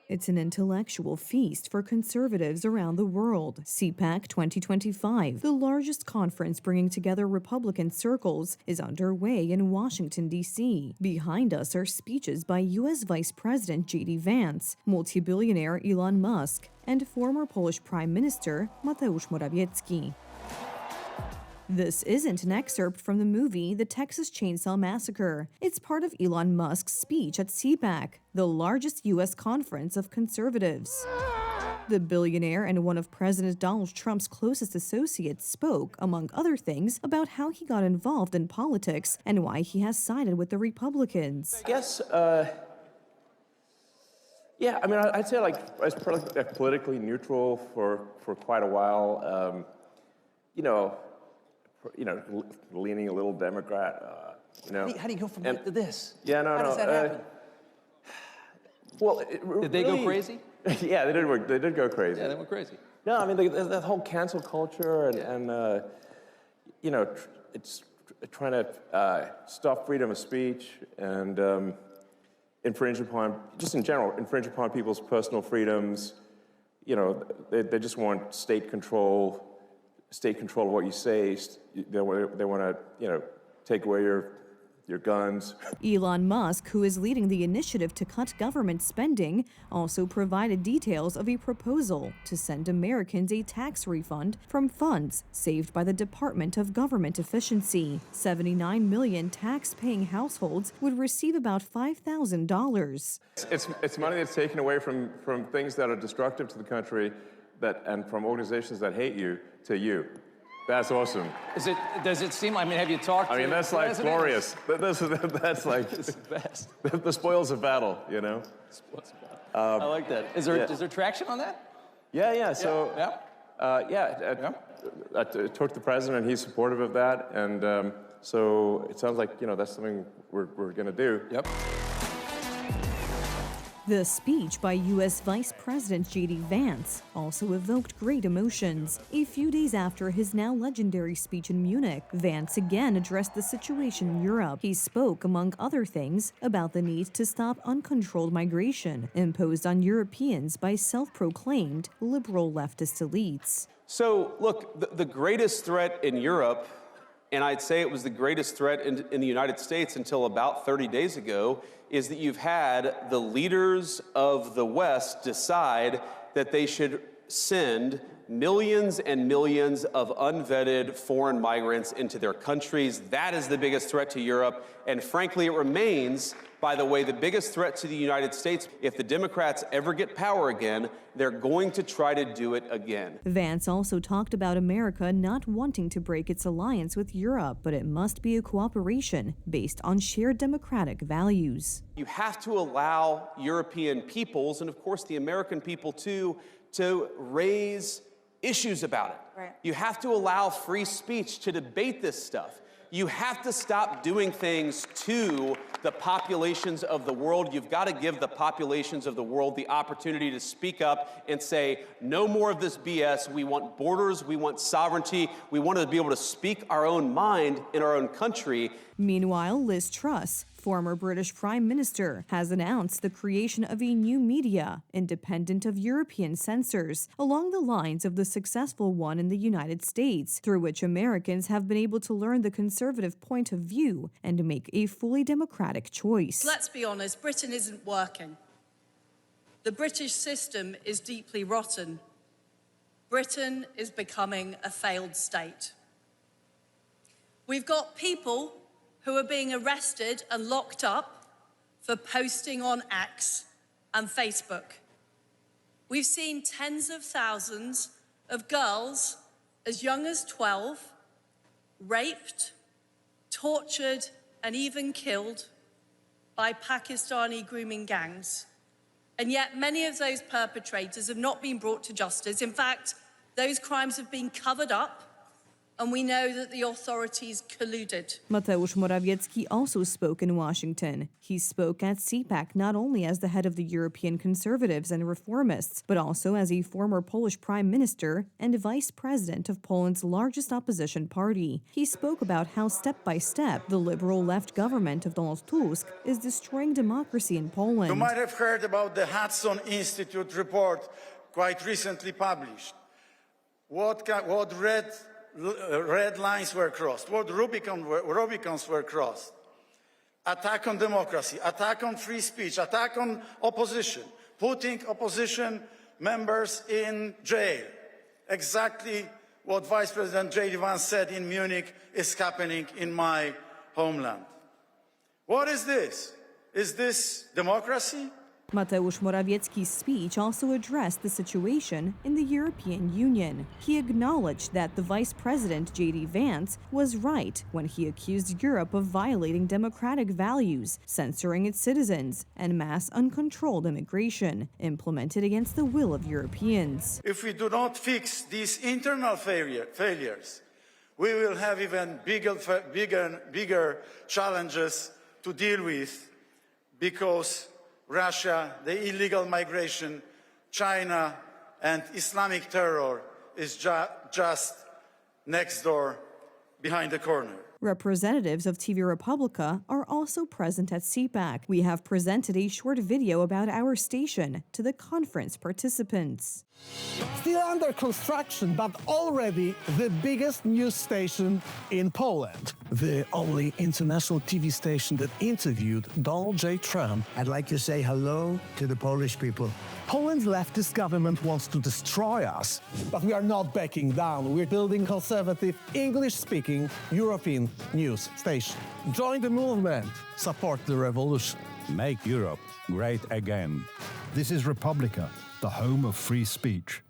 It's an intellectual feast for conservatives around the world. CPAC 2025, the largest conference bringing together Republican circles, is underway in Washington, D.C. Behind us are speeches by U.S. Vice President J.D. Vance, multi-billionaire Elon Musk, and former Polish Prime Minister Mateusz Morawiecki. This isn't an excerpt from the movie The Texas Chainsaw Massacre. It's part of Elon Musk's speech at CPAC, the largest U.S. conference of conservatives. The billionaire and one of President Donald Trump's closest associates spoke, among other things, about how he got involved in politics and why he has sided with the Republicans. I guess, yeah, I mean, I'd say I was politically neutral for quite a while. Leaning a little Democrat, How do you go from that to this? Yeah, no. How does that happen? Well, did they go crazy? Yeah, they did go crazy. Yeah, they went crazy. No, I mean, that whole cancel culture it's trying to stop freedom of speech and infringe upon people's personal freedoms. They just want state control of what you say. They want to, take away your guns. Elon Musk, who is leading the initiative to cut government spending, also provided details of a proposal to send Americans a tax refund from funds saved by the Department of Government Efficiency. 79 million tax-paying households would receive about $5,000. It's money that's taken away from things that are destructive to the country and from organizations that hate you to you. That's awesome. Does it seem, have you talked to that's like presidents? glorious. That's like It's the best. the spoils of battle, I like that. Is there traction on that? Yeah. So, Yeah. I talked to the president, and he's supportive of that. And so it sounds like, that's something we're going to do. Yep. The speech by U.S. Vice President J.D. Vance also evoked great emotions. A few days after his now legendary speech in Munich, Vance again addressed the situation in Europe. He spoke, among other things, about the need to stop uncontrolled migration imposed on Europeans by self-proclaimed liberal leftist elites. So, look, the greatest threat in Europe, and I'd say it was the greatest threat in the United States until about 30 days ago, is that you've had the leaders of the West decide that they should send millions and millions of unvetted foreign migrants into their countries. That is the biggest threat to Europe. And frankly, it remains, by the way, the biggest threat to the United States. If the Democrats ever get power again, they're going to try to do it again. Vance also talked about America not wanting to break its alliance with Europe, but it must be a cooperation based on shared democratic values. You have to allow European peoples, and of course the American people too, to raise issues about it. Right. You have to allow free speech to debate this stuff. You have to stop doing things to the populations of the world. You've got to give the populations of the world the opportunity to speak up and say, no more of this BS. We want borders. We want sovereignty. We want to be able to speak our own mind in our own country. Meanwhile, Liz Truss, former British Prime Minister, has announced the creation of a new media, independent of European censors, along the lines of the successful one in the United States, through which Americans have been able to learn the conservative point of view and make a fully democratic choice. Let's be honest, Britain isn't working. The British system is deeply rotten. Britain is becoming a failed state. We've got people who are being arrested and locked up for posting on X and Facebook. We've seen tens of thousands of girls as young as 12 raped, tortured, and even killed by Pakistani grooming gangs. And yet many of those perpetrators have not been brought to justice. In fact, those crimes have been covered up and we know that the authorities colluded. Mateusz Morawiecki also spoke in Washington. He spoke at CPAC not only as the head of the European conservatives and reformists, but also as a former Polish prime minister and vice president of Poland's largest opposition party. He spoke about how step by step the liberal left government of Donald Tusk is destroying democracy in Poland. You might have heard about the Hudson Institute report quite recently published. What red lines were crossed, what Rubicons were crossed. Attack on democracy, attack on free speech, attack on opposition, putting opposition members in jail. Exactly what Vice President J.D. Vance said in Munich is happening in my homeland. What is this? Is this democracy? Mateusz Morawiecki's speech also addressed the situation in the European Union. He acknowledged that the Vice President, J.D. Vance, was right when he accused Europe of violating democratic values, censoring its citizens, and mass uncontrolled immigration, implemented against the will of Europeans. If we do not fix these internal failures, we will have even bigger challenges to deal with, because Russia, the illegal migration, China, and Islamic terror is just next door, behind the corner. Representatives of TV Republica are also present at CPAC. We have presented a short video about our station to the conference participants. Still under construction, but already the biggest news station in Poland. The only international TV station that interviewed Donald J. Trump. I'd like to say hello to the Polish people. Poland's leftist government wants to destroy us, but we are not backing down. We're building conservative, English-speaking European news station. Join the movement. Support the revolution. Make Europe great again. This is Republica, the home of free speech.